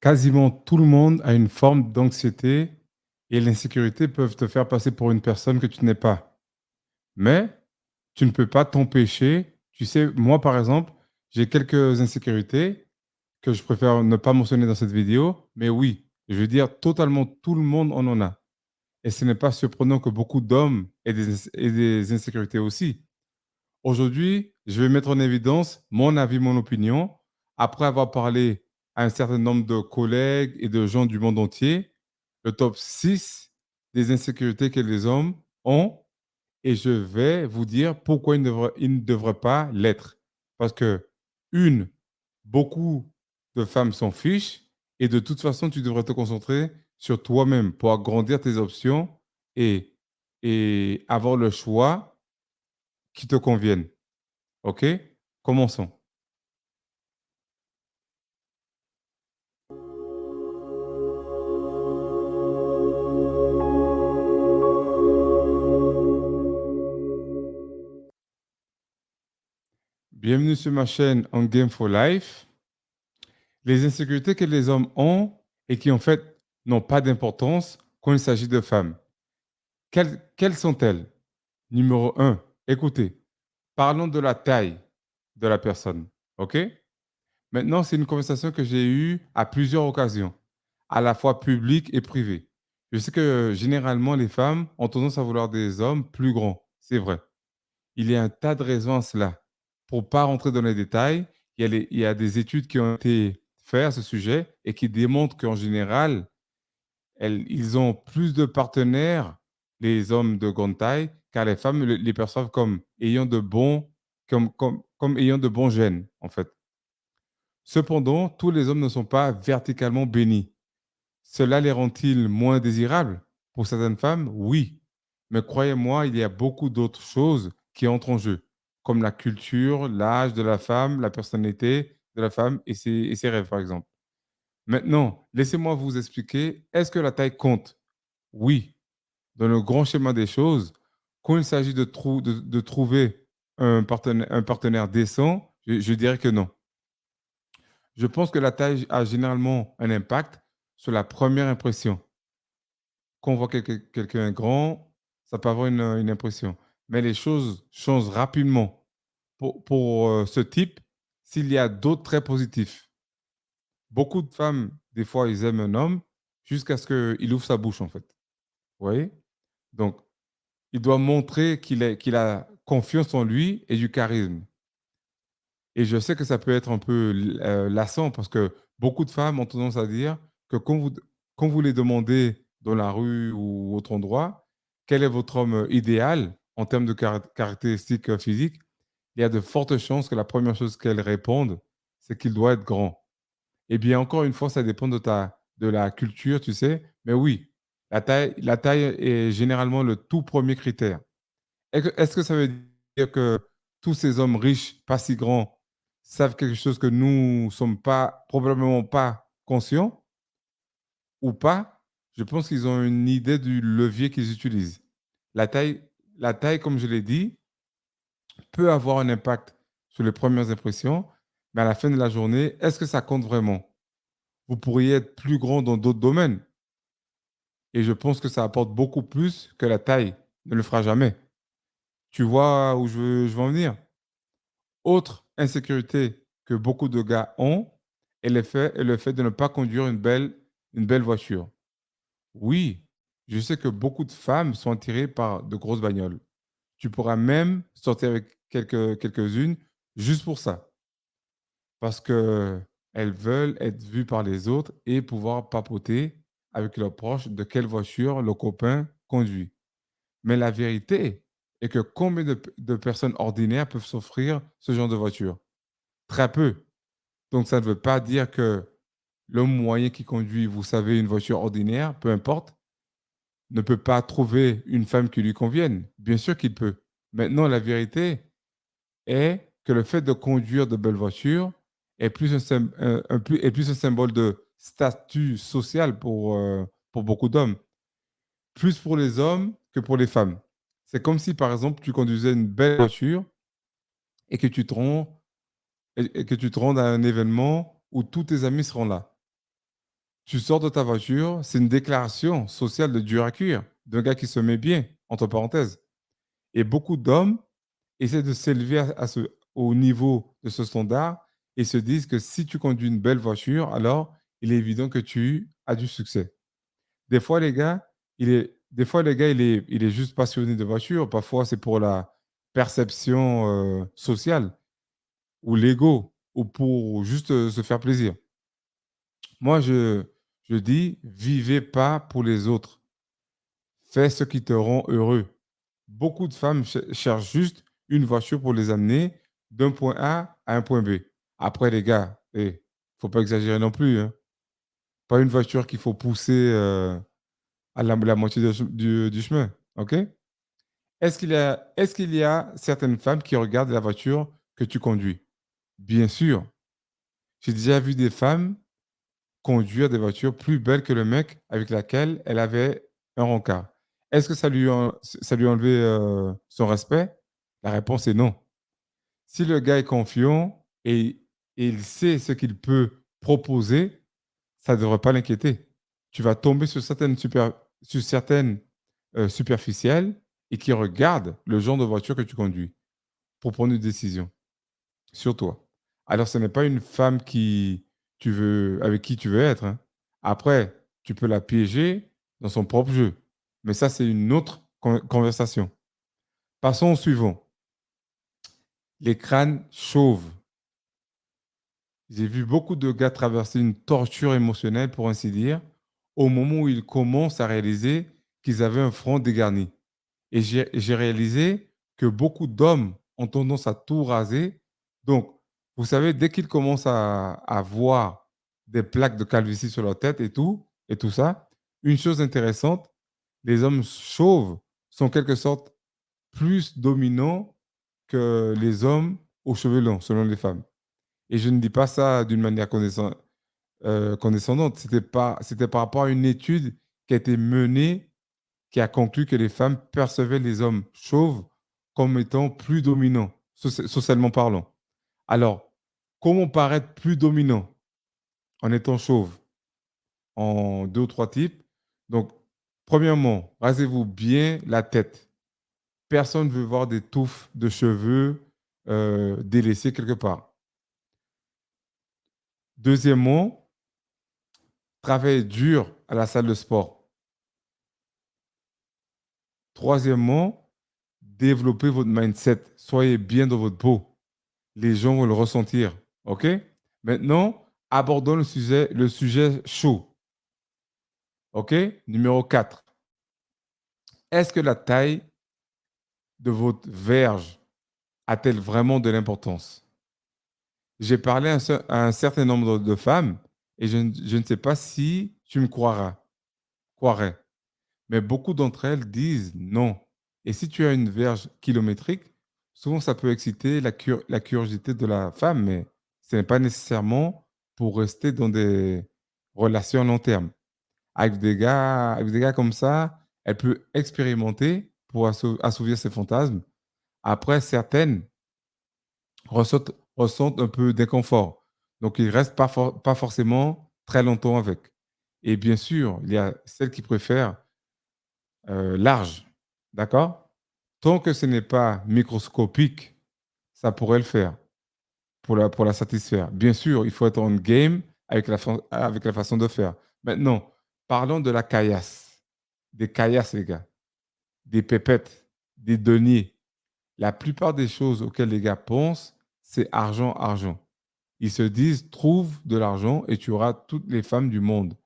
Quasiment tout le monde a une forme d'anxiété et l'insécurité peuvent te faire passer pour une personne que tu n'es pas. Mais tu ne peux pas t'empêcher. Tu sais, moi, par exemple, j'ai quelques insécurités que je préfère ne pas mentionner dans cette vidéo. Mais oui, je veux dire, totalement tout le monde en a. Et ce n'est pas surprenant que beaucoup d'hommes aient des insécurités aussi. Aujourd'hui, je vais mettre en évidence mon avis, mon opinion, après avoir parlé à un certain nombre de collègues et de gens du monde entier, le top 6 des insécurités que les hommes ont, et je vais vous dire pourquoi ils ne devraient pas l'être. Parce que, une, beaucoup de femmes s'en fichent, et de toute façon, tu devrais te concentrer sur toi-même pour agrandir tes options et, et avoir le choix qui te convienne. OK? Commençons. Bienvenue sur ma chaîne On Game for Life. Les insécurités que les hommes ont et qui en fait n'ont pas d'importance quand il s'agit de femmes. Quelles sont-elles? Numéro un, écoutez, parlons de la taille de la personne. OK? Maintenant, c'est une conversation que j'ai eue à plusieurs occasions, à la fois publique et privée. Je sais que généralement, les femmes ont tendance à vouloir des hommes plus grands. C'est vrai. Il y a un tas de raisons à cela. Pour ne pas rentrer dans les détails, il y a des études qui ont été faites à ce sujet et qui démontrent qu'en général, ils ont plus de partenaires, les hommes de grande taille, car les femmes les perçoivent comme ayant comme ayant de bons gènes, en fait. Cependant, tous les hommes ne sont pas verticalement bénis. Cela les rend-il moins désirables? Pour certaines femmes, oui. Mais croyez-moi, il y a beaucoup d'autres choses qui entrent en jeu, comme la culture, l'âge de la femme, la personnalité de la femme et ses rêves, par exemple. Maintenant, laissez-moi vous expliquer, est-ce que la taille compte? Oui. Dans le grand schéma des choses, quand il s'agit de trouver un partenaire décent, je dirais que non. Je pense que la taille a généralement un impact sur la première impression. Quand on voit quelqu'un grand, ça peut avoir une impression. Mais les choses changent rapidement pour ce type s'il y a d'autres traits positifs. Beaucoup de femmes, des fois, ils aiment un homme jusqu'à ce qu'il ouvre sa bouche, en fait. Vous voyez? Donc, il doit montrer qu'il a confiance en lui et du charisme. Et je sais que ça peut être un peu lassant parce que beaucoup de femmes ont tendance à dire que quand vous les demandez dans la rue ou autre endroit, quel est votre homme idéal en termes de caractéristiques physiques, il y a de fortes chances que la première chose qu'elles répondent, c'est qu'il doit être grand. Eh bien, encore une fois, ça dépend de la culture, tu sais. Mais oui, la taille est généralement le tout premier critère. Est-ce que ça veut dire que tous ces hommes riches, pas si grands, savent quelque chose que nous sommes pas probablement pas conscients ou pas? Je pense qu'ils ont une idée du levier qu'ils utilisent. La taille la taille, comme je l'ai dit, peut avoir un impact sur les premières impressions, mais à la fin de la journée, est-ce que ça compte vraiment? Vous pourriez être plus grand dans d'autres domaines et je pense que ça apporte beaucoup plus que la taille ne le fera jamais. Tu vois où je veux en venir? Autre insécurité que beaucoup de gars ont est le fait de ne pas conduire une belle voiture. Oui, je sais que beaucoup de femmes sont attirées par de grosses bagnoles. Tu pourras même sortir avec quelques-unes juste pour ça, parce que elles veulent être vues par les autres et pouvoir papoter avec leurs proches de quelle voiture le copain conduit. Mais la vérité est que combien de personnes ordinaires peuvent s'offrir ce genre de voiture? Très peu. Donc ça ne veut pas dire que l'homme moyen qui conduit, vous savez, une voiture ordinaire, peu importe, ne peut pas trouver une femme qui lui convienne. Bien sûr qu'il peut. Maintenant, la vérité est que le fait de conduire de belles voitures est plus un symbole de statut social pour beaucoup d'hommes. Plus pour les hommes que pour les femmes. C'est comme si, par exemple, tu conduisais une belle voiture et que tu te rends, et que tu te rends à un événement où tous tes amis seront là. Tu sors de ta voiture, c'est une déclaration sociale de dur à cuire, d'un gars qui se met bien, entre parenthèses. Et beaucoup d'hommes essaient de s'élever au niveau de ce standard et se disent que si tu conduis une belle voiture, alors il est évident que tu as du succès. Des fois, les gars, il est juste passionné de voiture. Parfois, c'est pour la perception sociale ou l'ego ou pour juste se faire plaisir. Moi, je dis, vivez pas pour les autres. Fais ce qui te rend heureux. Beaucoup de femmes cherchent juste une voiture pour les amener d'un point A à un point B. Après, les gars, faut pas exagérer non plus, hein. Pas une voiture qu'il faut pousser à la moitié du chemin. OK? Est-ce qu'il y a certaines femmes qui regardent la voiture que tu conduis? Bien sûr. J'ai déjà vu des femmes conduire des voitures plus belles que le mec avec lequel elle avait un rencard. Est-ce que ça lui a enlevé son respect? La réponse est non. Si le gars est confiant et il sait ce qu'il peut proposer, ça ne devrait pas l'inquiéter. Tu vas tomber sur certaines superficielles et qui regardent le genre de voiture que tu conduis pour prendre une décision sur toi. Alors, ce n'est pas une femme avec qui tu veux être, hein. Après, tu peux la piéger dans son propre jeu. Mais ça, c'est une autre conversation. Passons au suivant. Les crânes chauves. J'ai vu beaucoup de gars traverser une torture émotionnelle, pour ainsi dire, au moment où ils commencent à réaliser qu'ils avaient un front dégarni. Et j'ai réalisé que beaucoup d'hommes ont tendance à tout raser. Donc, vous savez, dès qu'ils commencent à voir des plaques de calvitie sur leur tête et tout ça, une chose intéressante, les hommes chauves sont en quelque sorte plus dominants que les hommes aux cheveux longs, selon les femmes. Et je ne dis pas ça d'une manière condescendante. C'était par rapport à une étude qui a été menée qui a conclu que les femmes percevaient les hommes chauves comme étant plus dominants, socialement parlant. Alors, comment paraître plus dominant en étant chauve? En deux ou trois types. Donc, premièrement, rasez-vous bien la tête. Personne ne veut voir des touffes de cheveux délaissés quelque part. Deuxièmement, travaillez dur à la salle de sport. Troisièmement, développez votre mindset. Soyez bien dans votre peau. Les gens vont le ressentir. OK? Maintenant, abordons le sujet chaud. OK? Numéro 4. Est-ce que la taille de votre verge a-t-elle vraiment de l'importance? J'ai parlé à un certain nombre de femmes et je ne sais pas si tu me croirais. Mais beaucoup d'entre elles disent non. Et si tu as une verge kilométrique, souvent ça peut exciter la curiosité de la femme, mais ce n'est pas nécessairement pour rester dans des relations à long terme. Avec des gars comme ça, elle peut expérimenter pour assouvir ses fantasmes. Après, certaines ressentent un peu d'inconfort. Donc, ils ne restent pas forcément très longtemps avec. Et bien sûr, il y a celles qui préfèrent large. D'accord? Tant que ce n'est pas microscopique, ça pourrait le faire pour la satisfaire. Bien sûr, il faut être en game avec la façon de faire. Maintenant, parlons de la caillasse. Des caillasses, les gars. Des pépettes, des deniers. La plupart des choses auxquelles les gars pensent, c'est argent, argent. Ils se disent, trouve de l'argent et tu auras toutes les femmes du monde.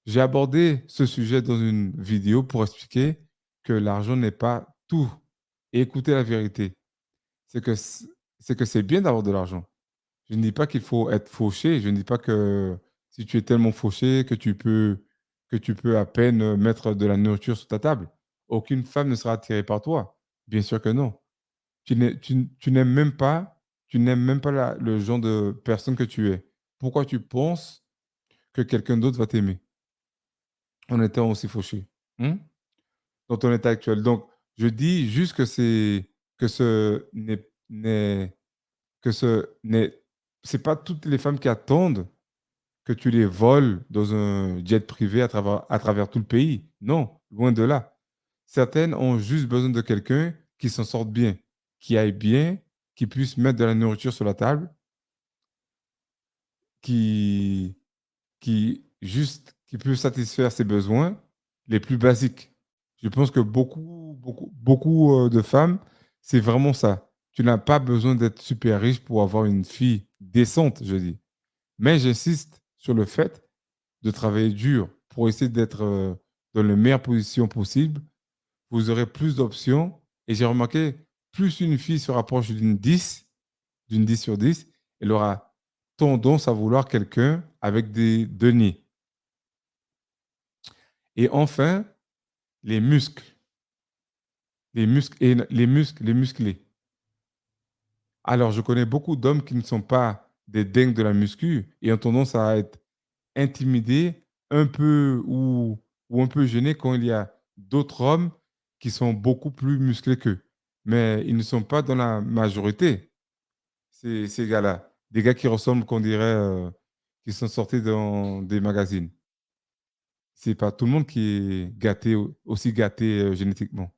J'ai abordé ce sujet dans une vidéo pour expliquer que l'argent n'est pas tout. Et écoutez la vérité, c'est que c'est bien d'avoir de l'argent. Je ne dis pas qu'il faut être fauché. Je ne dis pas que si tu es tellement fauché que tu peux à peine mettre de la nourriture sur ta table. Aucune femme ne sera attirée par toi. Bien sûr que non. Tu n'aimes même pas, le genre de personne que tu es. Pourquoi tu penses que quelqu'un d'autre va t'aimer en étant aussi fauché? Hmm? Dans ton état actuel. Donc, je dis juste que ce n'est, que ce n'est, c'est pas toutes les femmes qui attendent que tu les voles dans un jet privé à travers tout le pays. Non, loin de là. Certaines ont juste besoin de quelqu'un qui s'en sorte bien, qui aille bien, qui puisse mettre de la nourriture sur la table, qui, qui peut satisfaire ses besoins les plus basiques. Je pense que beaucoup de femmes, c'est vraiment ça. Tu n'as pas besoin d'être super riche pour avoir une fille décente, je dis. Mais j'insiste sur le fait de travailler dur pour essayer d'être dans la meilleure position possible. Vous aurez plus d'options. Et j'ai remarqué, plus une fille se rapproche d'une 10 sur 10, elle aura tendance à vouloir quelqu'un avec des deniers. Et enfin, les muscles. Les musclés. Alors, je connais beaucoup d'hommes qui ne sont pas des dingues de la muscu et ont tendance à être intimidés un peu ou un peu gênés quand il y a d'autres hommes qui sont beaucoup plus musclés qu'eux. Mais ils ne sont pas dans la majorité, ces gars-là. Des gars qui ressemblent, qu'on dirait, qui sont sortis dans des magazines. C'est pas tout le monde qui est gâté, aussi gâté génétiquement.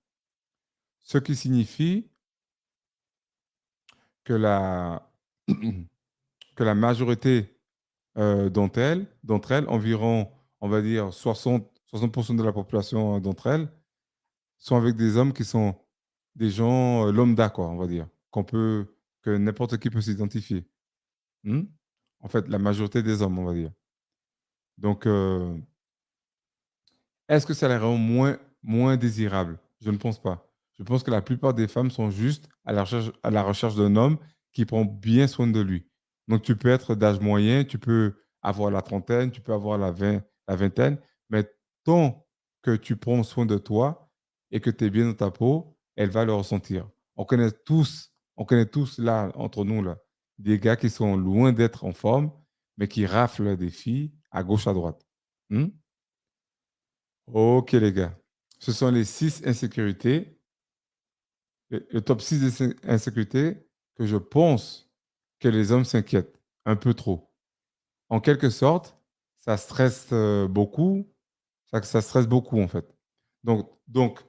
Ce qui signifie que que la majorité d'entre elles, environ, on va dire 60% de la population d'entre elles, sont avec des hommes qui sont des gens lambda, quoi, on va dire, que n'importe qui peut s'identifier. Hmm. En fait, la majorité des hommes, on va dire. Donc, est-ce que ça les rend moins désirables? Je ne pense pas. Je pense que la plupart des femmes sont juste à la recherche d'un homme qui prend bien soin de lui. Donc, tu peux être d'âge moyen, tu peux avoir la trentaine, tu peux avoir la vingtaine, mais tant que tu prends soin de toi et que tu es bien dans ta peau, elle va le ressentir. On connaît tous là, entre nous, là, des gars qui sont loin d'être en forme, mais qui raflent des filles à gauche, à droite. Hmm? Ok, les gars. Ce sont les 6 insécurités, le top 6 des insécurités que je pense que les hommes s'inquiètent un peu trop. En quelque sorte, ça stresse beaucoup, ça stresse beaucoup en fait. Donc,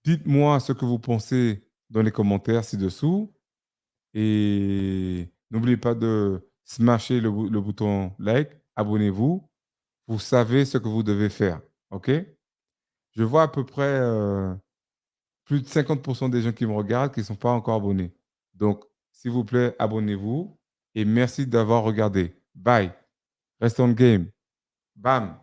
dites-moi ce que vous pensez dans les commentaires ci-dessous et n'oubliez pas de smasher le bouton like, abonnez-vous. Vous savez ce que vous devez faire. OK? Je vois à peu près plus de 50% des gens qui me regardent qui ne sont pas encore abonnés. Donc, s'il vous plaît, abonnez-vous et merci d'avoir regardé. Bye. Reste on game. Bam.